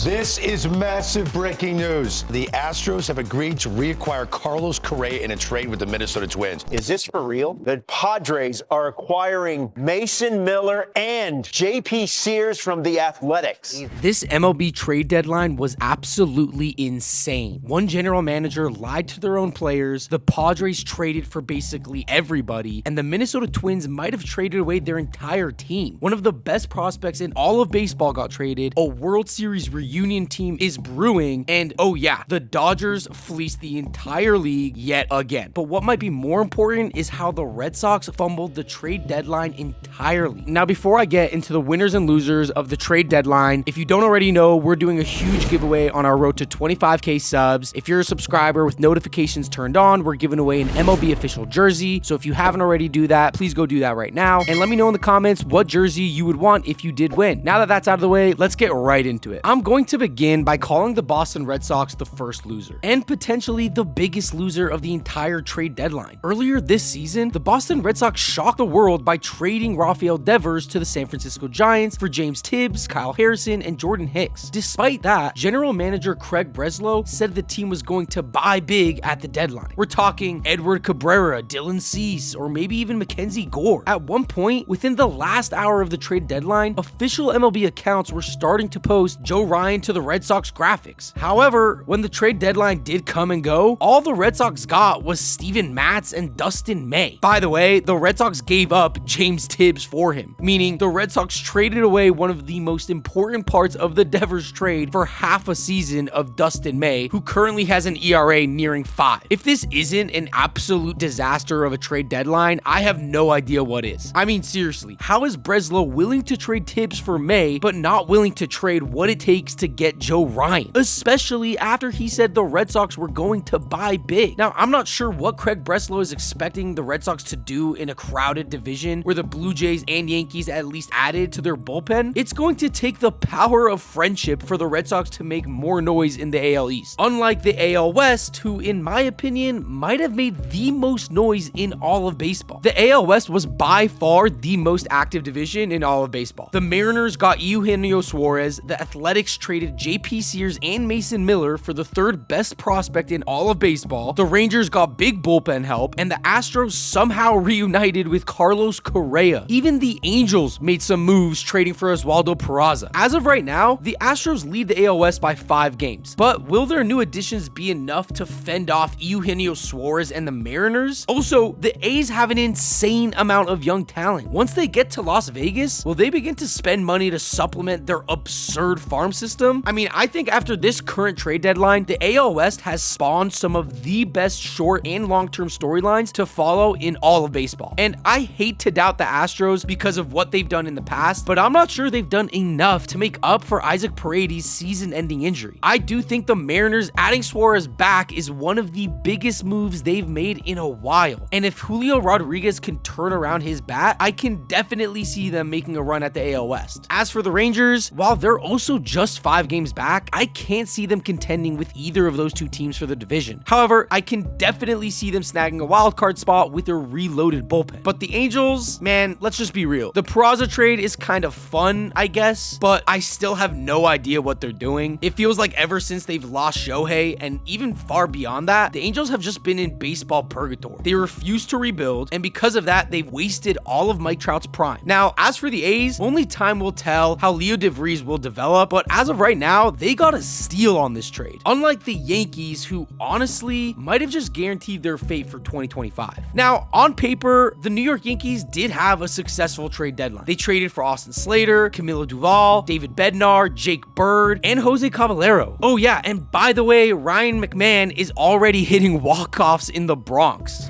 This is massive breaking news. The Astros have agreed to reacquire Carlos Correa in a trade with the Minnesota Twins. Is this for real? The Padres are acquiring Mason Miller and J.P. Sears from the Athletics. This MLB trade deadline was absolutely insane. One general manager lied to their own players, the Padres traded for basically everybody, and the Minnesota Twins might have traded away their entire team. One of the best prospects in all of baseball got traded, a World Series reunion team is brewing, and oh yeah, the Dodgers fleeced the entire league yet again. But what might be more important is how the Red Sox fumbled the trade deadline entirely. Now, before I get into the winners and losers of the trade deadline, if you don't already know, we're doing a huge giveaway on our road to 25k subs. If you're a subscriber with notifications turned on, we're giving away an MLB official jersey. So if you haven't already do that, please go do that right now. And let me know in the comments what jersey you would want if you did win. Now that that's out of the way, let's get right into it. I'm going to begin by calling the Boston Red Sox the first loser, and potentially the biggest loser of the entire trade deadline. Earlier this season, the Boston Red Sox shocked the world by trading Rafael Devers to the San Francisco Giants for James Tibbs, Kyle Harrison, and Jordan Hicks. Despite that, general manager Craig Breslow said the team was going to buy big at the deadline. We're talking Edward Cabrera, Dylan Cease, or maybe even Mackenzie Gore. At one point, within the last hour of the trade deadline, official MLB accounts were starting to post Joe Ryan to the Red Sox graphics. However, when the trade deadline did come and go, all the Red Sox got was Steven Matz and Dustin May. By the way, the Red Sox gave up James Tibbs for him, meaning the Red Sox traded away one of the most important parts of the Devers trade for half a season of Dustin May, who currently has an ERA nearing 5. If this isn't an absolute disaster of a trade deadline, I have no idea what is. I mean, seriously, how is Breslow willing to trade Tibbs for May, but not willing to trade what it takes to get Joe Ryan, especially after he said the Red Sox were going to buy big? Now, I'm not sure what Craig Breslow is expecting the Red Sox to do in a crowded division where the Blue Jays and Yankees at least added to their bullpen. It's going to take the power of friendship for the Red Sox to make more noise in the AL East, unlike the AL West, who in my opinion might have made the most noise in all of baseball. The AL West was by far the most active division in all of baseball. The Mariners got Eugenio Suarez, the Athletics traded J.P. Sears and Mason Miller for the third best prospect in all of baseball, the Rangers got big bullpen help, and the Astros somehow reunited with Carlos Correa. Even the Angels made some moves trading for Oswaldo Peraza. As of right now, the Astros lead the AL West by 5 games, but will their new additions be enough to fend off Eugenio Suarez and the Mariners? Also, the A's have an insane amount of young talent. Once they get to Las Vegas, will they begin to spend money to supplement their absurd farm system? I mean, I think after this current trade deadline, the AL West has spawned some of the best short and long-term storylines to follow in all of baseball. And I hate to doubt the Astros because of what they've done in the past, but I'm not sure they've done enough to make up for Isaac Paredes' season-ending injury. I do think the Mariners adding Suarez back is one of the biggest moves they've made in a while. And if Julio Rodriguez can turn around his bat, I can definitely see them making a run at the AL West. As for the Rangers, while they're also just 5 games back, I can't see them contending with either of those two teams for the division. However, I can definitely see them snagging a wild card spot with their reloaded bullpen. But the Angels, man, let's just be real. The Peraza trade is kind of fun, I guess, but I still have no idea what they're doing. It feels like ever since they've lost Shohei, and even far beyond that, the Angels have just been in baseball purgatory. They refuse to rebuild, and because of that, they've wasted all of Mike Trout's prime. Now, as for the A's, only time will tell how Leo DeVries will develop, but as of right now, they got a steal on this trade. Unlike the Yankees, who honestly might have just guaranteed their fate for 2025. Now, on paper, the New York Yankees did have a successful trade deadline. They traded for Austin Slater, Camilo Duvall, David Bednar, Jake Bird, and Jose Caballero. Oh yeah, and by the way, Ryan McMahon is already hitting walk-offs in the Bronx.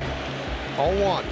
0-1.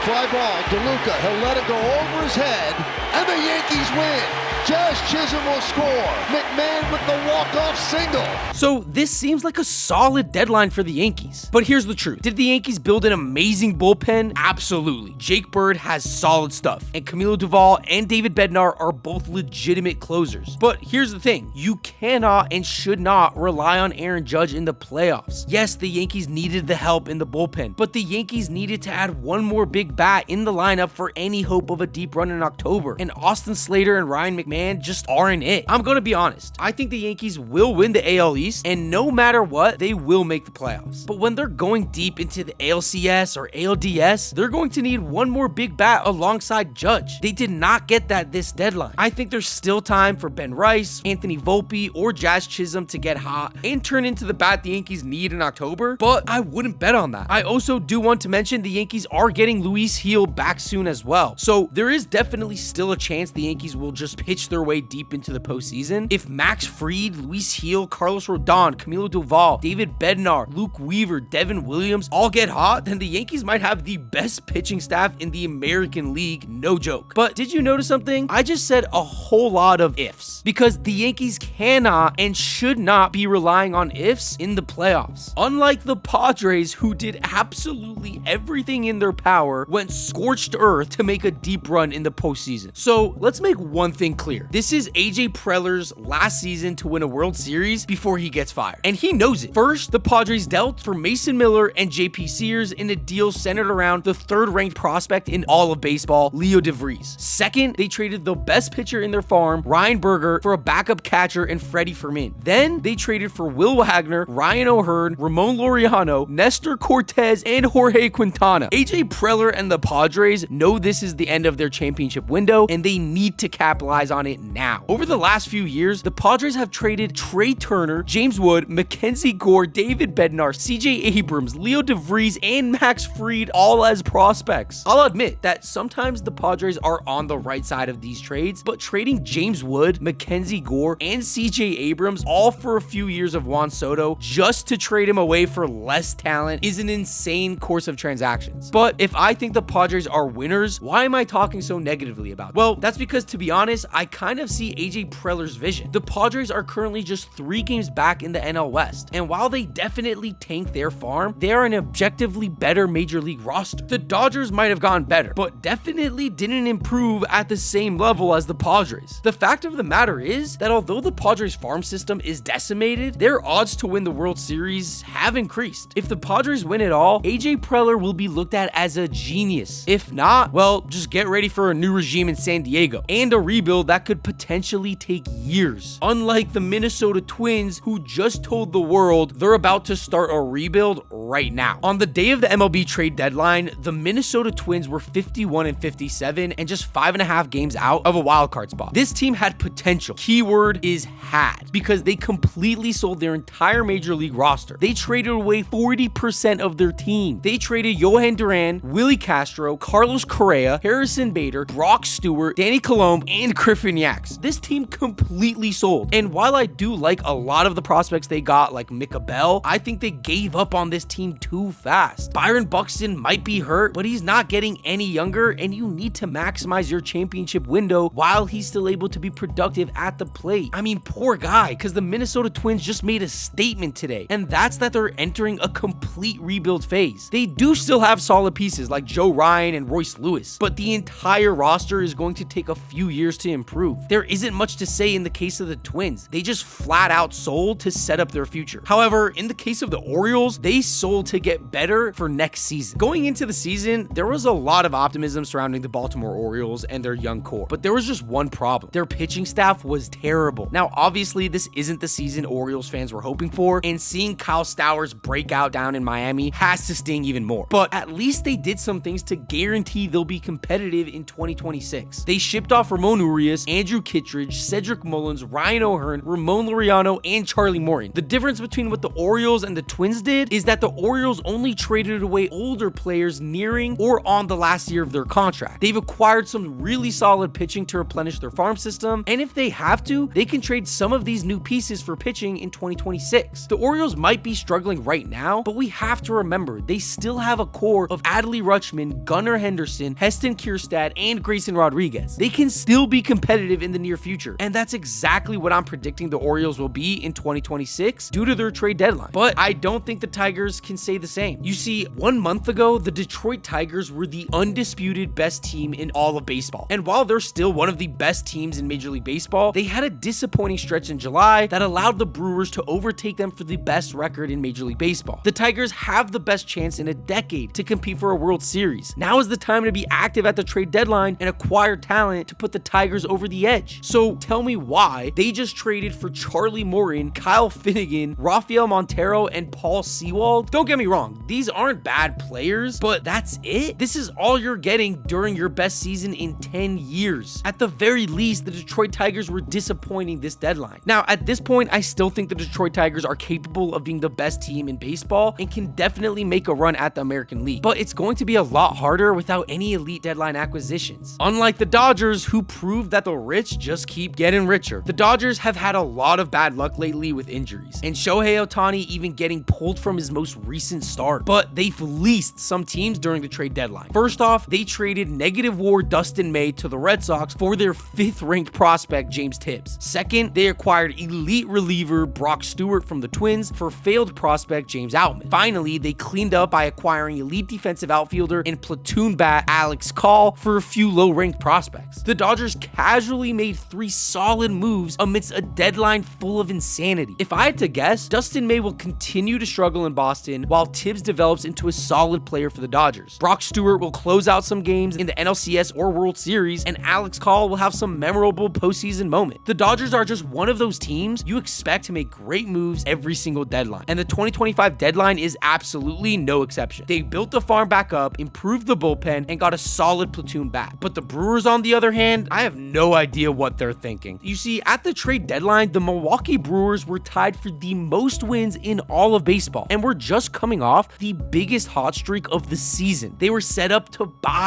Fly ball, DeLuca, he'll let it go over his head, and the Yankees win. Josh Chisholm will score. McMahon with the walk-off single. So this seems like a solid deadline for the Yankees. But here's the truth. Did the Yankees build an amazing bullpen? Absolutely. Jake Bird has solid stuff, and Camilo Duvall and David Bednar are both legitimate closers. But here's the thing. You cannot and should not rely on Aaron Judge in the playoffs. Yes, the Yankees needed the help in the bullpen, but the Yankees needed to add one more big bat in the lineup for any hope of a deep run in October. And Austin Slater and Ryan McMahon man, just aren't it. I'm gonna be honest. I think the Yankees will win the AL East, and no matter what, they will make the playoffs. But when they're going deep into the ALCS or ALDS, they're going to need one more big bat alongside Judge. They did not get that this deadline. I think there's still time for Ben Rice, Anthony Volpe, or Jazz Chisholm to get hot and turn into the bat the Yankees need in October, but I wouldn't bet on that. I also do want to mention the Yankees are getting Luis Gil back soon as well, so there is definitely still a chance the Yankees will just pitch their way deep into the postseason. If Max Fried, Luis Gil, Carlos Rodon, Camilo Doval, David Bednar, Luke Weaver, Devin Williams all get hot, then the Yankees might have the best pitching staff in the American League, no joke. But did you notice something? I just said a whole lot of ifs, because the Yankees cannot and should not be relying on ifs in the playoffs. Unlike the Padres, who did absolutely everything in their power, went scorched earth to make a deep run in the postseason. So let's make one thing clear. This is AJ Preller's last season to win a World Series before he gets fired, and he knows it. First, the Padres dealt for Mason Miller and JP Sears in a deal centered around the third-ranked prospect in all of baseball, Leo DeVries. Second, they traded the best pitcher in their farm, Ryan Berger, for a backup catcher and Freddie Fermin. Then they traded for Will Wagner, Ryan O'Hearn, Ramon Laureano, Nestor Cortez, and Jorge Quintana. AJ Preller and the Padres know this is the end of their championship window, and they need to capitalize on it now. Over the last few years, the Padres have traded Trey Turner, James Wood, Mackenzie Gore, David Bednar, CJ Abrams, Leo DeVries, and Max Fried all as prospects. I'll admit that sometimes the Padres are on the right side of these trades, but trading James Wood, Mackenzie Gore, and CJ Abrams all for a few years of Juan Soto just to trade him away for less talent is an insane course of transactions. But if I think the Padres are winners, why am I talking so negatively about them? Well, that's because, to be honest, I kind of see AJ Preller's vision. The Padres are currently just 3 games back in the NL West, and while they definitely tanked their farm, they are an objectively better major league roster. The Dodgers might have gotten better, but definitely didn't improve at the same level as the Padres. The fact of the matter is that although the Padres farm system is decimated, their odds to win the World Series have increased. If the Padres win it all, AJ Preller will be looked at as a genius. If not, well, just get ready for a new regime in San Diego and a rebuild that could potentially take years. Unlike the Minnesota Twins, who just told the world they're about to start a rebuild right now. On the day of the MLB trade deadline, the Minnesota Twins were 51-57 and just 5.5 games out of a wildcard spot. This team had potential. Keyword is had, because they completely sold their entire major league roster. They traded away 40% of their team. They traded Johan Duran, Willie Castro, Carlos Correa, Harrison Bader, Brock Stewart, Danny Colombe, and Griffin Yax. This team completely sold. And while I do like a lot of the prospects they got, like Micah Bell, I think they gave up on this team too fast. Byron Buxton might be hurt, but he's not getting any younger, and you need to maximize your championship window while he's still able to be productive at the plate. I mean, poor guy, because the Minnesota Twins just made a statement today, and that's that they're entering a complete rebuild phase. They do still have solid pieces like Joe Ryan and Royce Lewis, but the entire roster is going to take a few years to improve. There isn't much to say in the case of the Twins. They just flat out sold to set up their future. However, in the case of the Orioles, they sold to get better for next season. Going into the season, there was a lot of optimism surrounding the Baltimore Orioles and their young core, but there was just one problem. Their pitching staff was terrible. Now, obviously, this isn't the season Orioles fans were hoping for, and seeing Kyle Stowers break out down in Miami has to sting even more. But at least they did some things to guarantee they'll be competitive in 2026. They shipped off Ramon Urias, Andrew Kittredge, Cedric Mullins, Ryan O'Hearn, Ramon Laureano, and Charlie Morton. The difference between what the Orioles and the Twins did is that the Orioles only traded away older players nearing or on the last year of their contract. They've acquired some really solid pitching to replenish their farm system, and if they have to, they can trade some of these new pieces for pitching in 2026. The Orioles might be struggling right now, but we have to remember they still have a core of Adley Rutschman, Gunnar Henderson, Heston Kjerstad, and Grayson Rodriguez. They can still be competitive in the near future, and that's exactly what I'm predicting the Orioles will be in 2026 due to their trade deadline. But I don't think the Tigers can say the same. You see, 1 month ago, the Detroit Tigers were the undisputed best team in all of baseball. And while they're still one of the best teams in Major League Baseball, they had a disappointing stretch in July that allowed the Brewers to overtake them for the best record in Major League Baseball. The Tigers have the best chance in a decade to compete for a World Series. Now is the time to be active at the trade deadline and acquire talent to put the Tigers over the edge. So tell me why they just traded for Charlie Morton, Kyle Finnegan, Rafael Montero, and Paul Sewald. Don't get me wrong, these aren't bad players, but that's it? This is all you're getting during your best season in 10 years. At the very least, the Detroit Tigers were disappointing this deadline. Now, at this point, I still think the Detroit Tigers are capable of being the best team in baseball and can definitely make a run at the American League, but it's going to be a lot harder without any elite deadline acquisitions. Unlike the Dodgers, who proved that the rich just keep getting richer. The Dodgers have had a lot of bad luck lately with injuries, and Shohei Ohtani even getting pulled from his most recent start, but they fleeced some teams during the trade deadline. First off, they traded negative WAR Dustin May to the Red Sox for their 5th ranked prospect James Tibbs. Second, they acquired elite reliever Brock Stewart from the Twins for failed prospect James Outman. Finally, they cleaned up by acquiring elite defensive outfielder and platoon bat Alex Call for a few low-ranked prospects. The Dodgers casually made 3 solid moves amidst a deadline full of insanity. If I had to guess, Dustin May will continue to struggle in Boston while Tibbs develops into a solid player for the Dodgers. Brock Stewart will close out some games in the NLCS or World Series, and Alex Call will have some memorable postseason moment. The Dodgers are just one of those teams you expect to make great moves every single deadline, and the 2025 deadline is absolutely no exception. They built the farm back up, improved the bullpen, and got a solid platoon bat. But the Brewers, on the other hand, I have no idea what they're thinking. You see, at the trade deadline, the Milwaukee Brewers were tied for the most wins in all of baseball, and were just coming off the biggest hot streak of the season. They were set up to buy.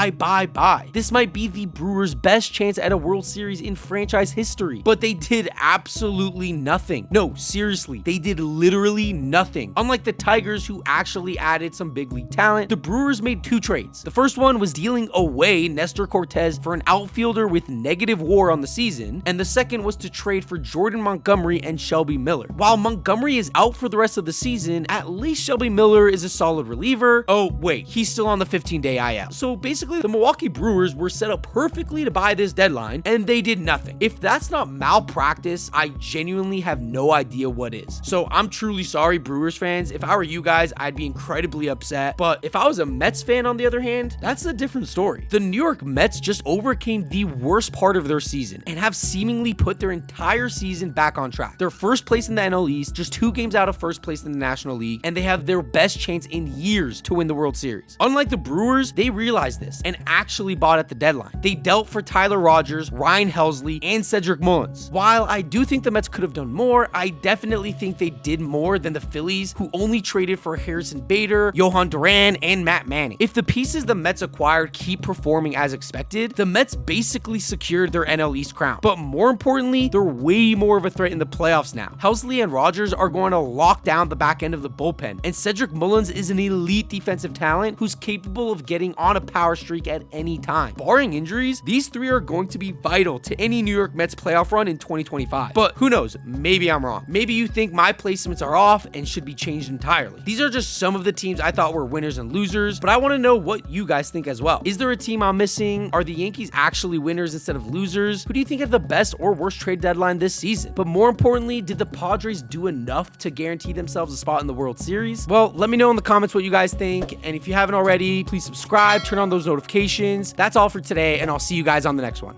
This might be the Brewers' best chance at a World Series in franchise history, but they did absolutely nothing. No, seriously, they did literally nothing. Unlike the Tigers, who actually added some big league talent, the Brewers made 2 trades. The first one was dealing away Nestor Cortez for an outfielder with negative WAR on the season, and the second was to trade for Jordan Montgomery and Shelby Miller. While Montgomery is out for the rest of the season, at least Shelby Miller is a solid reliever. Oh wait, he's still on the 15-day IL. So basically, the Milwaukee Brewers were set up perfectly to buy this deadline, and they did nothing. If that's not malpractice, I genuinely have no idea what is. So I'm truly sorry, Brewers fans. If I were you guys, I'd be incredibly upset. But if I was a Mets fan, on the other hand, that's a different story. The New York Mets just overcame the worst part of their season and have seemingly put their entire season back on track. They're first place in the NL East, just 2 games out of first place in the National League, and they have their best chance in years to win the World Series. Unlike the Brewers, they realized this and actually bought at the deadline. They dealt for Tyler Rogers, Ryan Helsley, and Cedric Mullins. While I do think the Mets could have done more, I definitely think they did more than the Phillies, who only traded for Harrison Bader, Johan Duran, and Matt Manning. If the pieces the Mets acquired keep performing as expected, the Mets basically secured their NL East crown. But more importantly, they're way more of a threat in the playoffs now. Helsley and Rogers are going to lock down the back end of the bullpen, and Cedric Mullins is an elite defensive talent who's capable of getting on a power streak at any time. Barring injuries, these 3 are going to be vital to any New York Mets playoff run in 2025. But who knows, maybe I'm wrong. Maybe you think my placements are off and should be changed entirely. These are just some of the teams I thought were winners and losers, but I want to know what you guys think as well. Is there a team I'm missing? Are the Yankees actually winners instead of losers? Who do you think had the best or worst trade deadline this season? But more importantly, did the Padres do enough to guarantee themselves a spot in the World Series? Well, let me know in the comments what you guys think, and if you haven't already, please subscribe, turn on those notifications. That's all for today, and I'll see you guys on the next one.